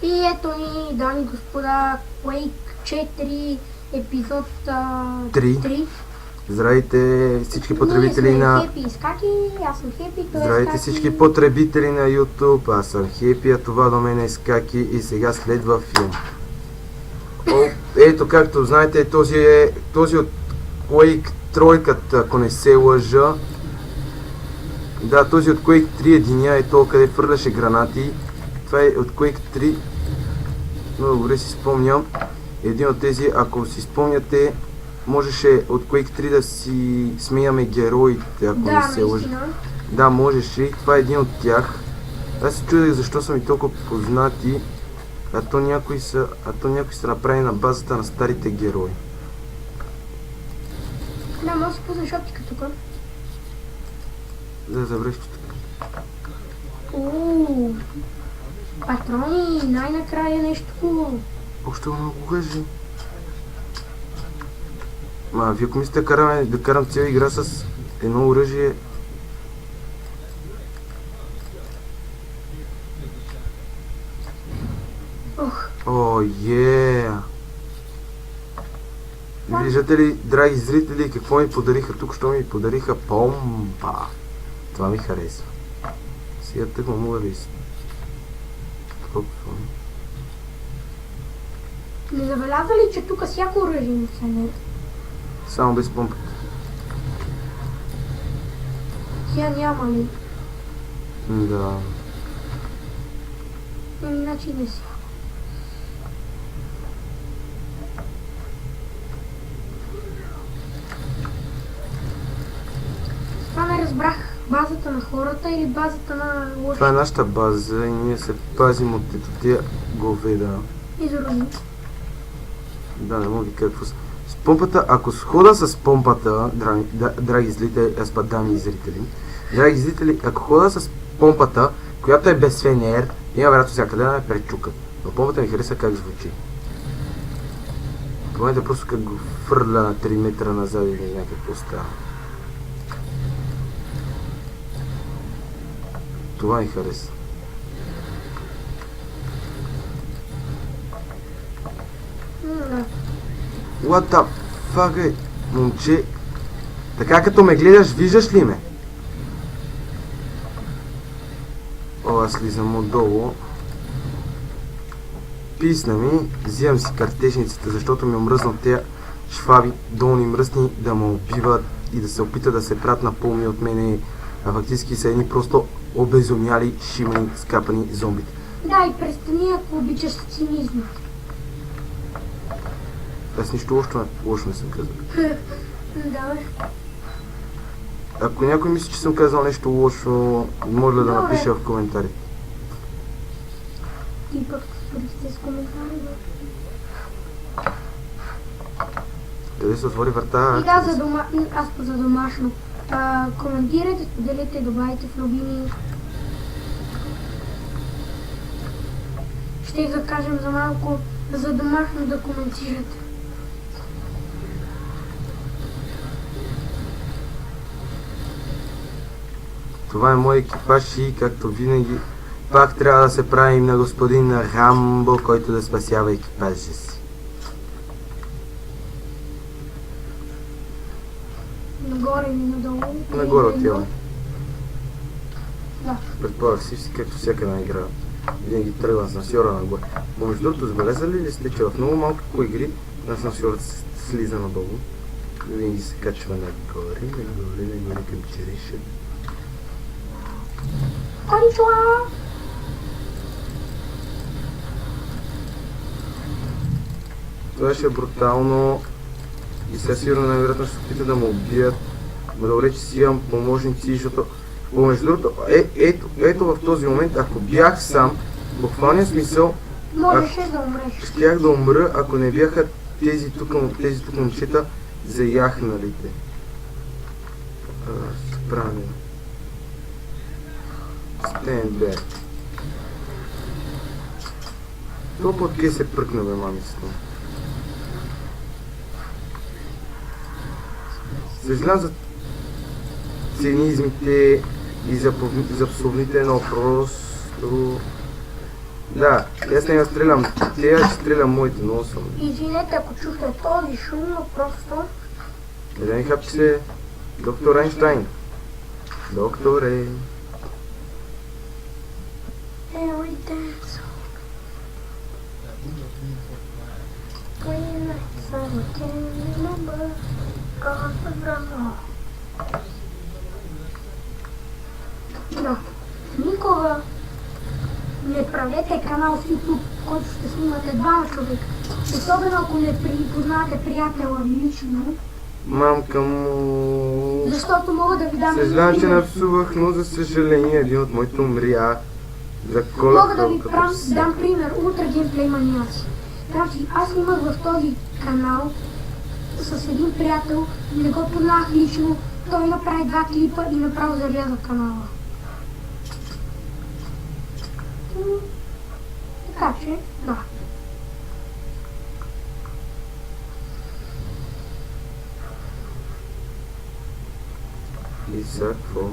И ето ни, дами и господа, Quake 4, епизод 3. Здравейте всички потребители на... Хепи и Скаки, аз съм Хепи, той Здравейте е Скаки. всички потребители на YouTube, аз съм Хепи, а това до мен е Скаки и сега следва филм. Ето, както знаете, този от Quake 3, ако не се лъжа. Да, този от Quake 3 единия е то, къде фърляше гранати. Това е от Quake 3. Много добре си спомням. Един от тези, ако си спомняте, можеше от Quake 3 да си сменяме героите, ако не се лъжа. Да, можеше. Това е един от тях. Аз се чудех защо са ми толкова познати, а то някои са направени на базата на старите герои. Да, може да си пуснеш оптика тук. Да, завръщу тук. Патрони, най-накрая нещо. Още много кажи. Вие ако мислите да карам цяла игра с едно оръжие... Виждате ли, драги зрители, какво ми подариха тук, що ми подариха помпа. Това ми харесва. Сега тъкма мога да Не забеляза ли, че тук всяко оръжие ми се не? Само без помпата. Тя няма ли? Да. Иначе не си. Това не разбрах. Базата на хората или базата на лоши? Това е нашата база и ние се пазим от тия говеда. И заради. Да, не мога ви какво са. С помпата, ако схода с помпата, драги зрители, дами и зрители, драги зрители, ако хода с помпата, която е без фенер, има вероятно всякъде да ме пречукат. Но помпата ми хареса как звучи. В момента просто как го фърля на 3 метра назад и не знам какво става. Това ми хареса. What the fuck е? Момче, така като ме гледаш, виждаш ли ме? Аз слизам отдолу. Писна ми, взимам си картежницата, защото ми омръзнат тези шваби, долни мръсни, да ме убиват и да се опитат да се правят напълни от мене, а фактически са едни просто обезумяли, шимани, скапани зомбите. Да, и престани, ако обичаш цинизма. Аз нищо лошо не съм казал. Да, бе. Ако някой мисли, че съм казал нещо лошо, може да напише в коментарите. Ти пък сте с коментари, бе. Къде се отвори врата? И да, аз за домашно. Коментирайте, споделите, добавите в любими. Ще да кажем за малко за домашно да коментирате. Това е мой екипаж и, както винаги, пак трябва да се правим на господин Рамбо, който да спасява екипажа си. Нагоре или надолу? Нагоре отиваме. Да. Предполагах си, както всяка една игра. Винаги тръгва с асансьора нагоре. Между другото, забелязали ли сте, че в много малко игри асансьорът слиза надолу? Винаги се качва нагоре към черешът. Кончуа! Това ще е брутално и сега сигурно най-вероятно ще се опита да му убият. Но добре, че си имам помощници, защото помежду другото, ето в този момент, ако бях сам, в буквалния смисъл, можеше да умреш. Щях да умра, ако не бяха тези тук момчета заяхналите. Справя. Stand back. То път къде се пръкна, бе, мамицата. Съжалявам за цинизмите и за псовните, но просто Да, аз не стрелям, тя ще стрелям моите, но съм. Извинете, ако чухте този шум, но просто... Да ми хапче се, доктор Айнштайн. Докторе. Every dance. When I can remember, God forever. Да, никога не правете канал с YouTube, който ще снимате двама човека. Особено ако не познавате приятела лично. Мамка му... Защото мога да ви дам Съжалявам, че пример. напсувах, но за съжаление един от моите умря. За колко Мога да ви дам пример. Ултра геймплей маниаци. Значи, аз имах в този канал с един приятел, не го познах лично, той направи 2 клипа и направо заряза канала. Така че, да. И сега какво?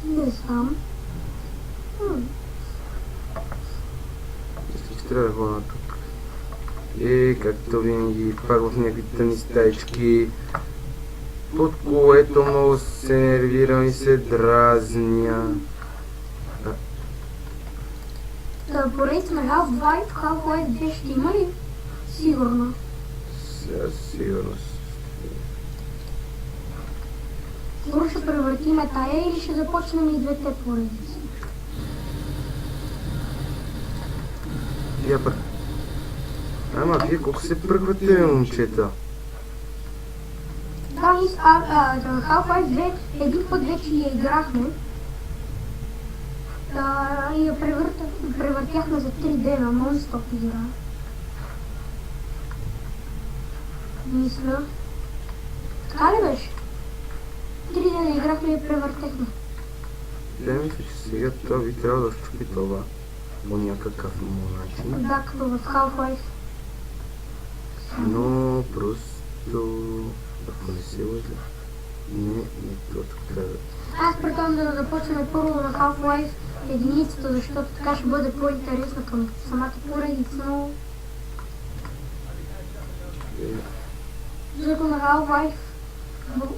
Не знам. Мисля, че трябва да ходя тук. И както винаги, пак в някакви тъмни стаички, под което много се нервирам и се дразня. Да порейсме Half-Life, Half-Life 2 ще има ли? Сигурно. Сега сигурно. Скоро ще превъртиме тая или ще започнем и двете поредици? Я пър... Ама вие колко се пръгвате, момчета? Да, Half-Life 2 един път вече я играхме. И я превъртяхме за 3 дена, нон-стоп игра. Мисля. Така ли беше? 3 дена играхме и я превъртяхме. Да, мисля, че сега това ви трябва да щупи това по някакъв начин. Да, като в Half-Life. Но просто... Ако не се лъжа... Не точно трябва. Аз предлагам да започнем първо на Half-Life единицата, защото така ще бъде по-интересна към самата поредица, но... Защото на Half-Life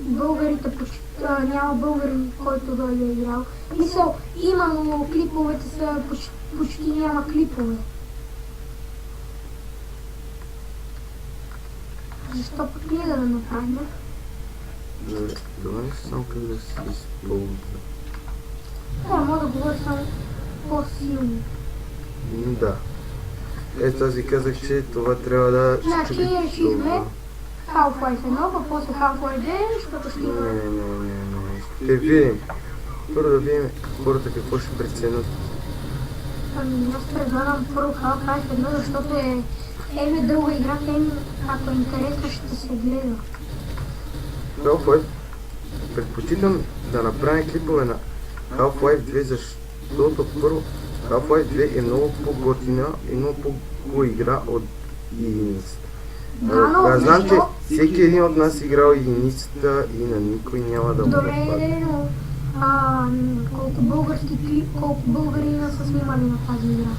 българите почти... няма българин, който да е играл. Мисъл, има, но клиповете са почти няма клипове. Защо пък ние да направим? Добре, само как да се използва. Да, мога да говоря само по-силно. Да. Ето аз ви казах, че това трябва да Значи решихме Half-Life 1, а после Half-Life 2, защото ще има... Не. Ще видим. Първо да видим хората какво ще преценят. Ами аз предлагам първо Half-Life 1, защото е дълга игра, ако е интересно ще се гледа. Half-Life. Предпочитам да направим клипове на Half-Life 2, защото първо Half-Life 2 е много по-готина и много по-хубава игра от единицата. Знам, че всеки един от нас играл единицата и на никой няма да му Добре, но колко българина са снимали на тази игра?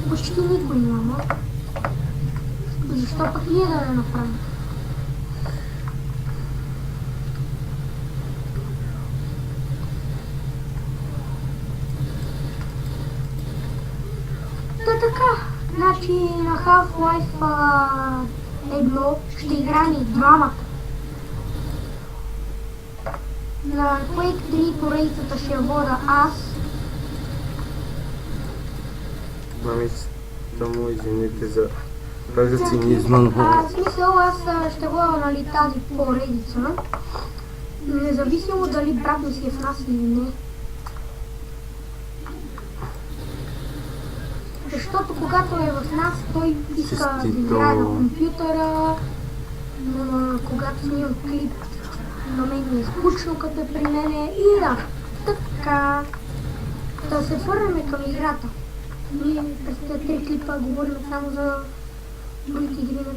Почти никой няма. Защо пък ние да не направим? Така, значи на Half-Life 1 ще играем и двамата. На Quake 3 поредицата ще я вода аз. Мамицата му, извините за цинизма, но... Смисъл, аз ще вода, нали, тази поредица. Независимо дали брат ми си е в нас или не. Защото когато е в нас, той иска да играе на компютъра, но когато снимам клип, на мен ми е скучно, като е при мене и да, така. Да се върнем към играта. Ние през тези 3 клипа говорим само за другите игри на